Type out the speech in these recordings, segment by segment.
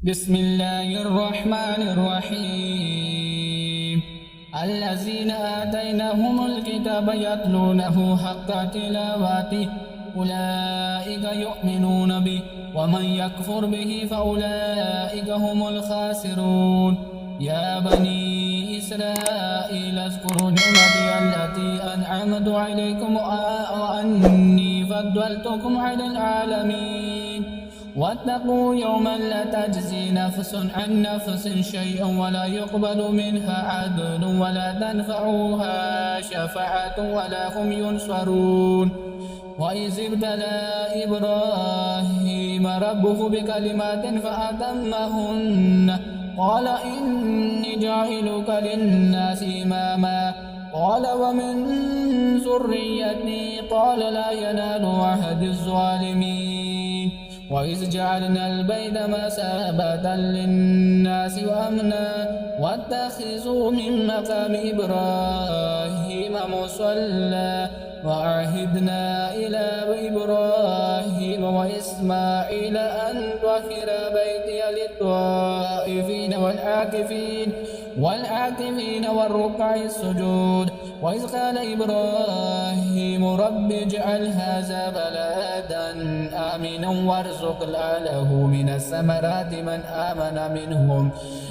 بسم الله الرحمن الرحيم الذين آتيناهم الكتاب يتلونه حق تلاوته أولئك يؤمنون به ومن يكفر به فأولئك هم الخاسرون يا بني إسرائيل اذكروا نعمتي التي أنعمت عليكم وأني فضلتكم على العالمين واتقوا يوما لا تجزي نفس عن نفس شيئا ولا يقبل منها عدل ولا تنفعها شفاعة ولا هم ينصرون وإذ ابتلى إبراهيم ربه بكلمات فأتمهن قال إني جاعلك للناس إماما قال ومن ذريتي قال لا ينال عهد الظالمين وإذ جعلنا البيت مثابة للناس وأمنا واتخذوا من مقام إبراهيم مصلى وعهدنا إلى إبراهيم وإسماعيل أن طهر بيتي للطائفين والعاكفين والركع السجود وإذ قال إبراهيم رب اجعل هذا بلدا آمنا وارزق أهله من الثمرات من آمن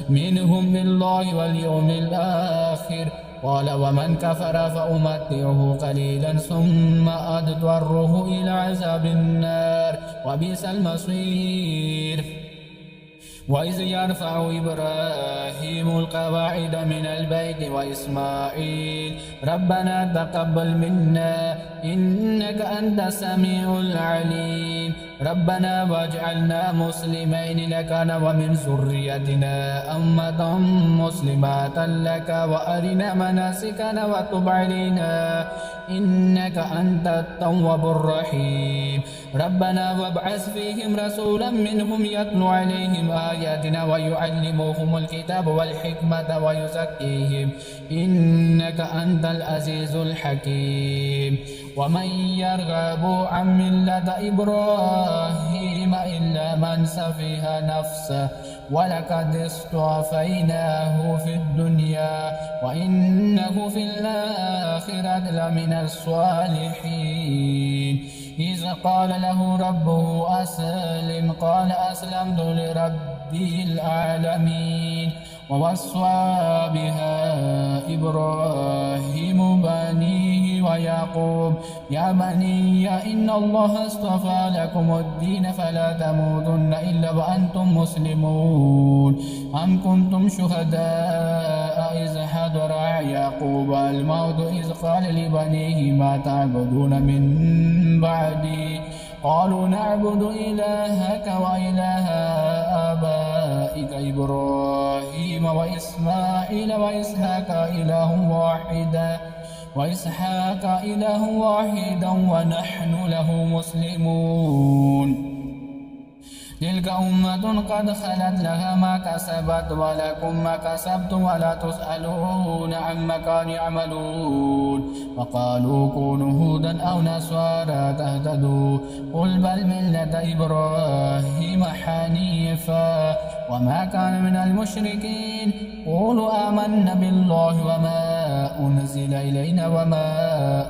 منهم بالله واليوم الآخر قال ومن كفر فأمتعه قليلا ثم أضطره إلى عذاب النار وبئس المصير وإذ يرفع إبراهيم القواعد من البيت وإسماعيل ربنا تقبل منا إنك أنت السميع العليم ربنا واجعلنا مسلمين لك ومن ذريتنا أمة مسلمة لك وأرنا مناسكنا وتب علينا إنك أنت التواب الرحيم ربنا وابعث فيهم رسولا منهم يتلو عليهم آياتنا ويعلمهم الكتاب والحكمة ويزكيهم إنك أنت العزيز الحكيم ومن يرغب عن ملة إبراهيم إلا من سفه نفسه ولقد اصطفيناه في الدنيا وإنه في الآخرة لمن الصالحين إذ قال له ربه أسلم قال أسلمت لرب العالمين ووصى بها إبراهيم بنيه ويعقوب يا بني إن الله اصطفى لكم الدين فلا تموتن إلا وأنتم مسلمون أم كنتم شهداء إذ حضر يعقوب الموت إذ قال لبنيه ما تعبدون من بعدي قالوا نعبد إلهك وإله آبائك إبراهيم وإسماعيل وإسحاق إله واحدا ونحن له مسلمون تلك أمة قد خلت لها ما كسبت ولكم ما كسبتم ولا تسألون عما كانوا يعملون وقالوا كونوا هودا أو نصارى تهتدوا قل بل ملة إبراهيم حنيفا وما كان من المشركين قولوا آمنا بالله وما أنزل إلينا وما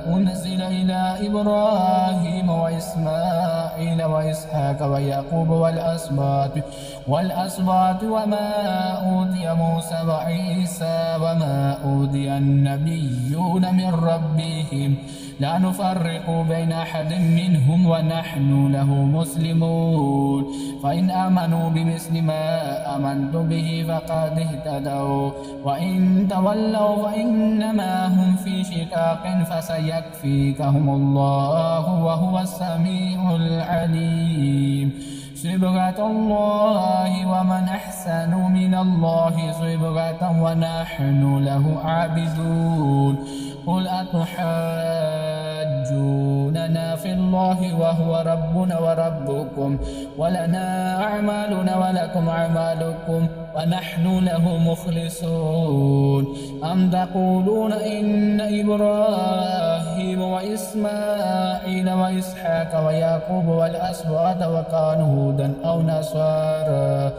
أنزل إلى إبراهيم وإسماعيل وإسحاق ويعقوب والأسباط وما أوتي موسى وعيسى وما أوتي النبيون من ربهم لا نفرق بين أحد منهم ونحن له مسلمون فإن آمنوا بمثل ما آمنت به فقد اهتدوا وإن تولوا فإنما هم في شقاق فسيكفيكهم الله وهو السميع العليم صبغة الله ومن أحسن من الله صبغة ونحن له عابدون قل أتحاجوننا في الله وهو ربنا وربكم ولنا أعمالنا ولكم أعمالكم ونحن له مخلصون أم تقولون إن إبراهيم وإسماعيل وإسحاق ويعقوب والأسباط وكانوا هودا أو نصارى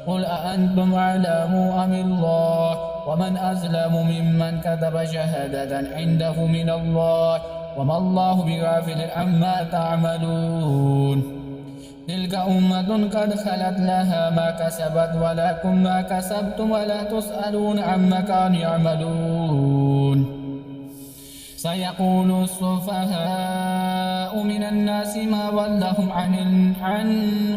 قل أأنتم أعلم أم الله ومن أظلم ممن كتب شهادة عنده من الله وما الله بغافل عما تعملون تلك أمة قد خلت لها ما كسبت ولكم ما كسبتم ولا تسألون عما كانوا يعملون سيقول السفهاء من الناس ما ولهم عن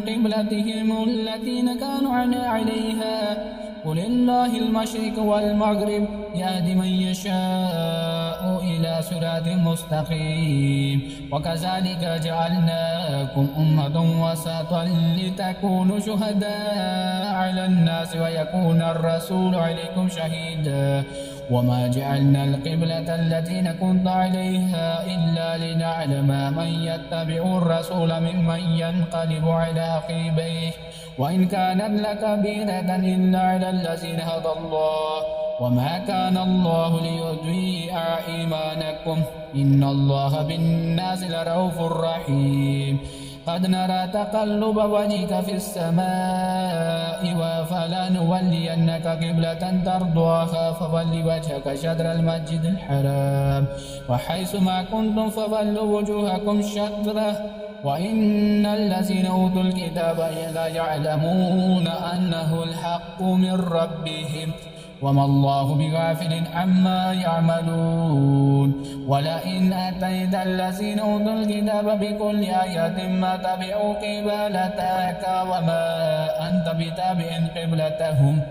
قبلتهم التي كانوا عليها قل الله المشرق والمغرب يهدي من يشاء إلى صراط مستقيم وكذلك جعلناكم أمة وسطا لتكونوا شهداء على الناس ويكون الرسول عليكم شهيدا وما جعلنا القبلة التي كنت عليها إلا لنعلم من يتبع الرسول ممن ينقلب على عقبيه وإن كانت لكبيرة إلا على الذين هدى الله وما كان الله ليضيع إيمانكم إن الله بالناس لرؤوف رحيم قد نرى تقلب وجهك في السماء فلنولينك قبلة ترضاها فول وجهك شطر المسجد الحرام وحيث ما كنتم فولوا وجوهكم شطره وإن الذين أوتوا الكتاب ليعلمون أنه الحق من ربهم وما الله بغافل عما يعملون ولئن أتيت الذين أوتوا الكتاب بكل آية ما تبعوا قبلتك وما أنت بتابع قبلتهم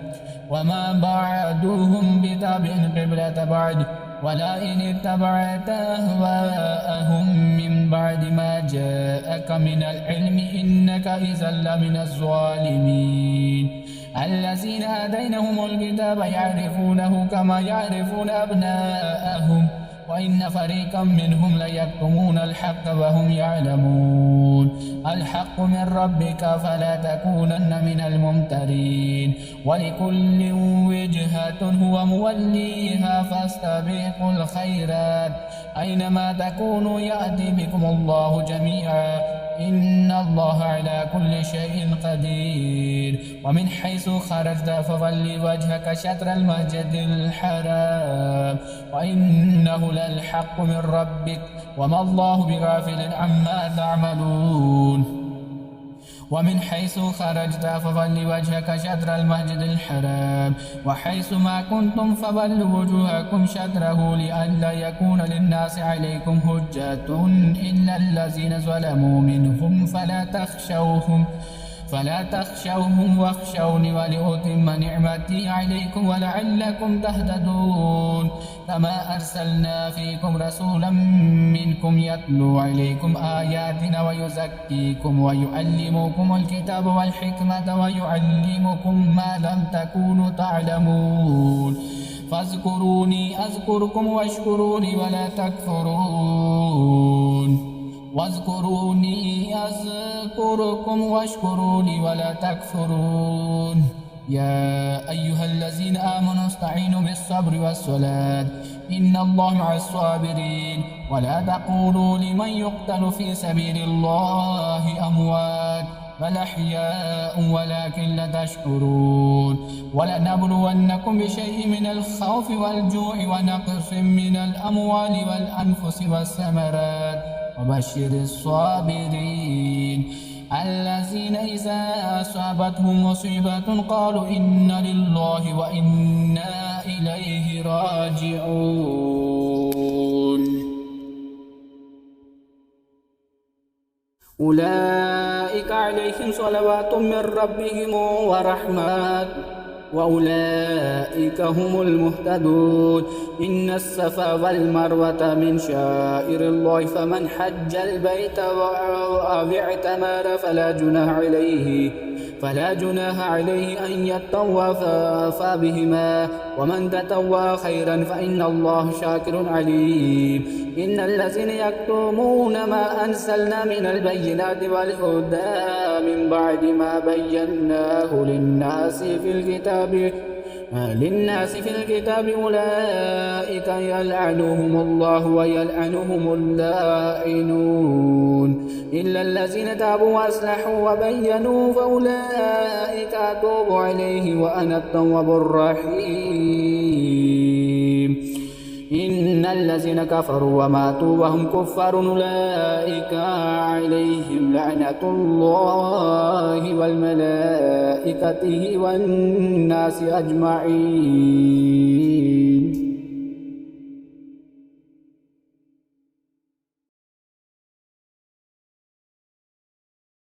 وما بعدهم بتابع قبلة بعد ولئن اتبعت أهواءهم من بعد ما جاءك من العلم إنك إذا لمن الظالمين الذين آتيناهم الكتاب يعرفونه كما يعرفون أبناءهم وإن فريقا منهم ليكتمون الحق وهم يعلمون الحق من ربك فلا تكونن من الممترين ولكل وجهة هو موليها فاستبقوا الخيرات أينما تكونوا يأتي بكم الله جميعا إن الله على كل شيء قدير ومن حيث خرجت فول وجهك شطر المسجد الحرام وإنه للحق من ربك وما الله بغافل عما تعملون ومن حيث خرجت فول وجهك شطر المسجد الحرام وحيث ما كنتم فولوا وجوهكم شطره لئلا يكون للناس عليكم حجة إلا الذين ظلموا منهم فلا تخشوهم واخشوني ولأتم نعمتي عليكم ولعلكم تهتدون كما أرسلنا فيكم رسولا منكم يتلو عليكم آياتنا ويزكيكم ويعلمكم الكتاب والحكمة ويعلمكم ما لم تكونوا تعلمون فاذكروني أذكركم واشكروني ولا تكفرون واذكروني أذكركم واشكروني ولا تكفرون يا أيها الذين آمنوا استعينوا بالصبر والصلاة إن الله مع الصابرين ولا تقولوا لمن يقتل في سبيل الله أموات بل أحياء ولكن لا تشكرون ولنبلونكم بشيء من الخوف والجوع ونقص من الأموال والأنفس والثمرات وبشر الصابرين الذين إذا أصابتهم مصيبة قالوا إنا لله وإنا إليه راجعون أولئك عليهم صلوات من ربهم ورحمة وأولئك هم المهتدون إن الصفا والمروة من شعائر الله فمن حج البيت أو اعتمر فلا جناح عليه أن يطوف بهما ومن تطوع خيرا فإن الله شاكر عليم إن الذين يكتمون ما أنزلنا من البينات والهدى من بعد ما بيناه للناس في الكتاب للناس في الكتاب أولئك يلعنهم الله ويلعنهم اللاعنون إلا الذين تابوا وأصلحوا وبينوا فأولئك أتوب عليه وأنا التواب الرحيم إن الذين كفروا وماتوا وهم كفار أولئك عليهم لعنة الله والملائكة والناس أجمعين.